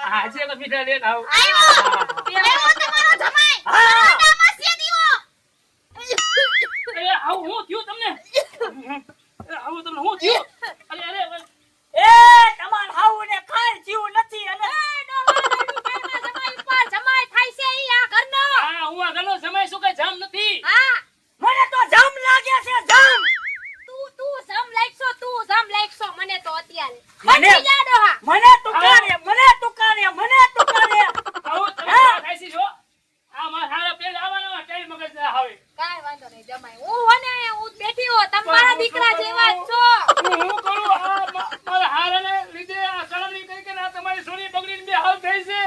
આજે તો મીઠા લઈને આવું. આવ્યો તમારો જમાઈ હા. મોઢામાં સે દીવો એ આવું હું થયું તમને? એ આવું તમને હું થયું? અરે એ તમાર હાઉને કાઈ જીવ નથી અને જમાઈ થાય છે ઈ આ ઘરનો હા હું આ ઘરનો સમય શું કઈ જામ નથી. હા મને તો જમ લાગે છે જમ. તું જમ લાગશો મને તો અત્યારે મને- મને જાડો હા મને તુકારે આવું તમે હા. થાય છે જો આ મારા હારા પેલ આવવાનો ટેલ મગજ ના આવે. કાઈ વાંધો નહીં જમાઈ હું બેઠી હો તમારા દીકરા જેવા જ છો હું કરું આ મારા હારાને લીધે આ સળમણી કરી કે આ તમારી સોની બગડીને બે હાલ થઈ છે.